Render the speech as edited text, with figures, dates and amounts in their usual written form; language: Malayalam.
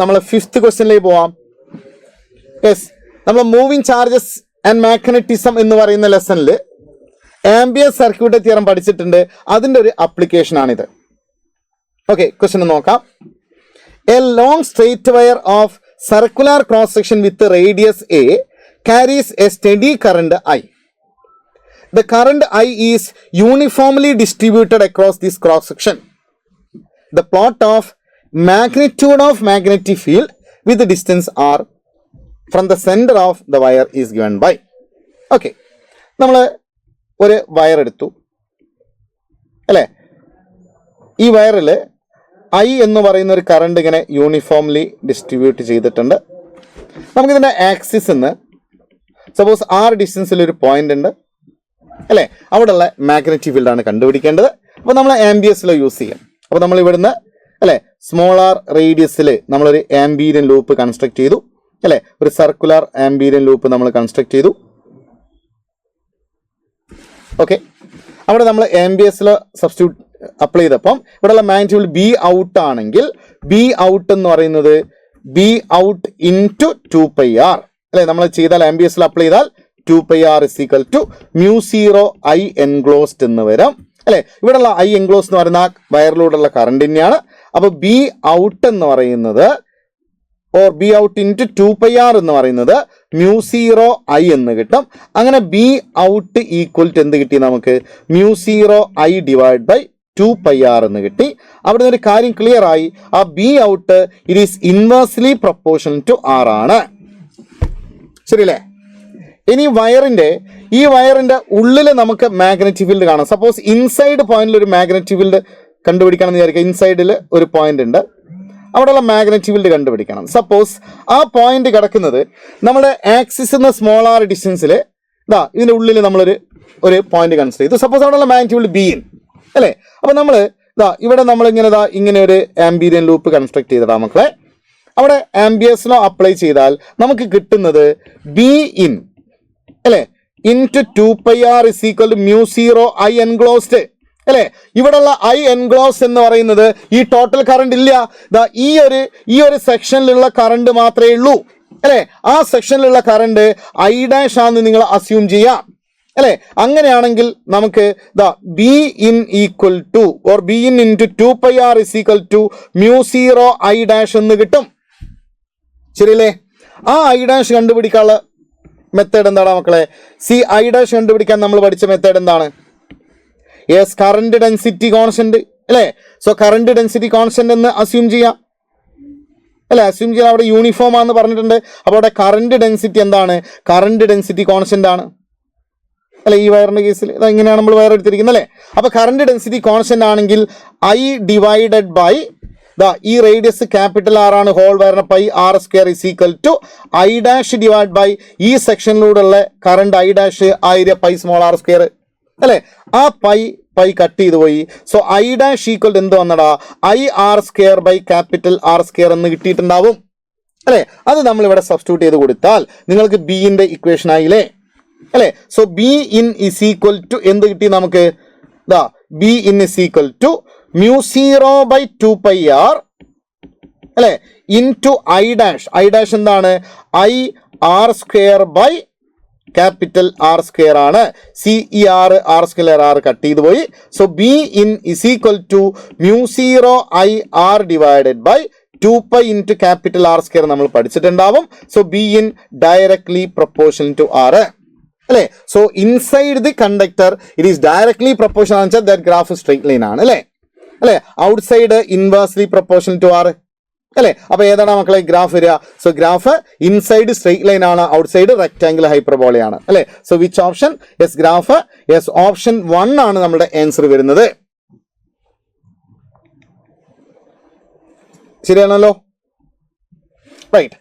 നമ്മൾ ഫിഫ്ത്ത് ക്വസ്റ്റ്യനിലേക്ക് പോവാം. യെസ്, നമ്മൾ മൂവിങ് ചാർജസ് ആൻഡ് മാഗ്നറ്റിസം എന്ന് പറയുന്ന ലെസണിൽ ആംബിയർ സർക്യൂട്ട് തിയറം പഠിച്ചിട്ടുണ്ട്. അതിൻ്റെ ഒരു അപ്ലിക്കേഷൻ ആണിത്. ഓക്കെ, ക്വസ്റ്റ്യൻ നോക്കാം. A long straight wire of circular cross section with radius A carries a steady current I. The current I is uniformly distributed across this cross section. The plot of magnitude of magnetic field with the distance r from the center of the wire is given by. Okay, നമ്മൾ ഒരു വയർ എടുത്തു അല്ലേ. ഈ വയറിൽ I എന്ന് പറയുന്ന ഒരു കറണ്ട് ഇങ്ങനെ യൂണിഫോംലി ഡിസ്ട്രിബ്യൂട്ട് ചെയ്തിട്ടുണ്ട്. നമുക്കിതിൻ്റെ ആക്സിസ് എന്ന് സപ്പോസ് ആർ ഡിസ്റ്റൻസിൽ ഒരു പോയിന്റ് ഉണ്ട് അല്ലേ, അവിടെയുള്ള മാഗ്നറ്റിക് ഫീൽഡാണ് കണ്ടുപിടിക്കേണ്ടത്. അപ്പോൾ നമ്മൾ ആംബിയസിൽ യൂസ് ചെയ്യാം. അപ്പോൾ നമ്മൾ ഇവിടുന്ന് അല്ലേ സ്മോൾ ആർ റേഡിയസിൽ നമ്മളൊരു ആംബീരിയൻ ലൂപ്പ് കൺസ്ട്രക്ട് ചെയ്തു അല്ലേ, ഒരു സർക്കുലർ ആംബീരിയൻ ലൂപ്പ് നമ്മൾ കൺസ്ട്രക്ട് ചെയ്തു. ഓക്കെ, അവിടെ നമ്മൾ ആംബിയസിൽ സബ്സ്റ്റിറ്റ്യൂട്ട് അപ്ലൈ ചെയ്തപ്പം ഇവിടെയുള്ള മാഗ്നറ്റിക് ഫീൽഡ് ബി ഔട്ട് ആണെങ്കിൽ ബി ഔട്ട് എന്ന് പറയുന്നത് ബി ഔട്ട് ഇൻറ്റു 2πr അല്ലെ. നമ്മൾ ചെയ്താൽ ആംബിയസിൽ അപ്ലൈ ചെയ്താൽ 2πr is equal to μ0 I enclosed എന്ന് വരും അല്ലെ. ഇവിടെയുള്ള I എൻക്ലോസ് എന്ന് പറയുന്ന വയറിലൂടെയുള്ള കറണ്ട് തന്നെയാണ്. അപ്പോൾ ബി ഔട്ട് എന്ന് പറയുന്നത് or be out into 2πr എന്ന് പറയുന്നത് μ0 I എന്ന് കിട്ടും. അങ്ങനെ ബി ഔട്ട് ഈക്വൽ ടു എന്ത് കിട്ടി നമുക്ക്? μ0 I ഡിവൈഡ് ബൈ 2πr എന്ന് കിട്ടി. അവിടെ നിന്ന് ഒരു കാര്യം ക്ലിയർ ആയി. ആ B out it is inversely proportional to R ആണ്. ശരിയല്ലേ? ഇനി ഈ വയറിന്റെ ഉള്ളിൽ നമുക്ക് മാഗ്നറ്റിക് ഫീൽഡ് കാണാം. സപ്പോസ് ഇൻസൈഡ് പോയിന്റിൽ ഒരു മാഗ്നറ്റിക് ഫീൽഡ് കണ്ടുപിടിക്കണം എന്ന് വിചാരിക്കുക. ഇൻസൈഡിൽ ഒരു പോയിന്റ് ഉണ്ട്, അവിടെയുള്ള മാഗ്നറ്റിക് ഫീൽഡ് കണ്ടുപിടിക്കണം. സപ്പോസ് ആ പോയിന്റ് കിടക്കുന്നത് നമ്മുടെ ആക്സിസ് എന്ന സ്മോൾ ആർ ഡിസ്റ്റൻസിൽ ഇതിന്റെ ഉള്ളിൽ നമ്മളൊരു പോയിന്റ് കൺസിഡർ ചെയ്തു. സപ്പോസ് അവിടെയുള്ള മാഗ്നറ്റിക് ഫീൽഡ് ബി അല്ലേ. അപ്പൊ നമ്മൾ ഇവിടെ ഇങ്ങനെ ഒരു ആംബീരിയൻ ലൂപ്പ് കൺസ്ട്രക്ട് ചെയ്തിടാം മക്കളെ. അവിടെ ആംബിയസ് ലോ അപ്ലൈ ചെയ്താൽ നമുക്ക് കിട്ടുന്നത് ബി ഇൻ അല്ലെ into 2πr is equal to μ0 I enclosed അല്ലെ. ഇവിടെയുള്ള I എൻക്ലോസ് എന്ന് പറയുന്നത് ഈ ടോട്ടൽ കറണ്ട് ഇല്ല, ഈ ഒരു സെക്ഷനിലുള്ള കറണ്ട് മാത്രമേ ഉള്ളൂ അല്ലെ. ആ സെക്ഷനിലുള്ള കറണ്ട് I' ആണെന്ന് നിങ്ങൾ അസ്യൂം ചെയ്യാം അല്ലെ. അങ്ങനെയാണെങ്കിൽ നമുക്ക് B in equal to or B in into 2πr is equal to μ0 I' എന്ന് കിട്ടും. ശരിയല്ലേ? ആ I' കണ്ടുപിടിക്കാനുള്ള മെത്തേഡ് എന്താണ് മക്കളെ? I' കണ്ടുപിടിക്കാൻ നമ്മൾ പഠിച്ച മെത്തേഡ് എന്താണ്? യെസ്, കറണ്ട് ഡെൻസിറ്റി കോൺസ്റ്റന്റ് അല്ലേ. സോ കറണ്ട് ഡെൻസിറ്റി കോൺസ്റ്റന്റ് എന്ന് അസ്യൂം ചെയ്യാം അല്ലെ. അസ്യൂം ചെയ്യാൻ അവിടെ യൂണിഫോം ആണെന്ന് പറഞ്ഞിട്ടുണ്ട്. അപ്പോൾ അവിടെ കറണ്ട് ഡെൻസിറ്റി എന്താണ്? കറണ്ട് ഡെൻസിറ്റി കോൺസ്റ്റന്റ് ആണ് അല്ലെ. ഈ വയറിന്റെ കേസിൽ ഇങ്ങനെയാണ് നമ്മൾ വയർ എടുത്തിരിക്കുന്നത് അല്ലേ. അപ്പൊ കറണ്ട് ഡെൻസിറ്റി കോൺസ്റ്റന്റ് ആണെങ്കിൽ I ഡിവൈഡഡ് ബൈ ഈ റേഡിയസ് ക്യാപിറ്റൽ ആർ ആണ്, ഹോൾ വയറിന് pi R square is equal to I' divide by ഈ സെക്ഷനിലൂടെയുള്ള കറണ്ട് I' ആയിരം പൈ സ്മോൾ ആർ സ്ക്വയർ അല്ലെ. ആ പൈ കട്ട് ചെയ്ത് പോയി. സോ I' ഈക്വൽ ടു എന്ത് വന്നടാ? IR square by capital R square എന്ന് കിട്ടിയിട്ടുണ്ടാവും അല്ലെ. അത് നമ്മൾ ഇവിടെ സബ്സ്റ്റിറ്റ്യൂട്ട് ചെയ്ത് കൊടുത്താൽ നിങ്ങൾക്ക് ബിന്റെ ഇക്വേഷൻ ആയില്ലേ അല്ലെ. So B in is equal to എന്ത് കിട്ടി നമുക്ക്? B in is equal to μ0 by 2πr അല്ലെ ഇൻറ്റു I' എന്താണ്? IR square by capital R square ആണ്. ആർ സ്ക്വയർ ആർ കട്ട് ചെയ്ത് പോയി. So B in is equal to μ0 IR divided by 2π into capital R square നമ്മൾ പഠിച്ചിട്ടുണ്ടാവും. So B in directly proportional to R അല്ലെ. So inside the conductor it is directly proportional എന്ന് വെച്ചാൽ ദാറ്റ് ഗ്രാഫ് സ്ട്രെയിറ്റ് ലൈൻ ആണ് അല്ലെ. Outside inversely proportional to R അല്ലെ. അപ്പൊ ഏതാണ് മക്കളെ ഗ്രാഫ് വരിക? So graph inside straight line ആണ്, ഔട്ട്സൈഡ് റെക്ടാംഗിൾ ഹൈപ്പർബോളയാണ് അല്ലെ. So which option? Yes, graph. Yes, option 1 ആണ് നമ്മുടെ ആൻസർ വരുന്നത്. ശരിയാണല്ലോ? റൈറ്റ്.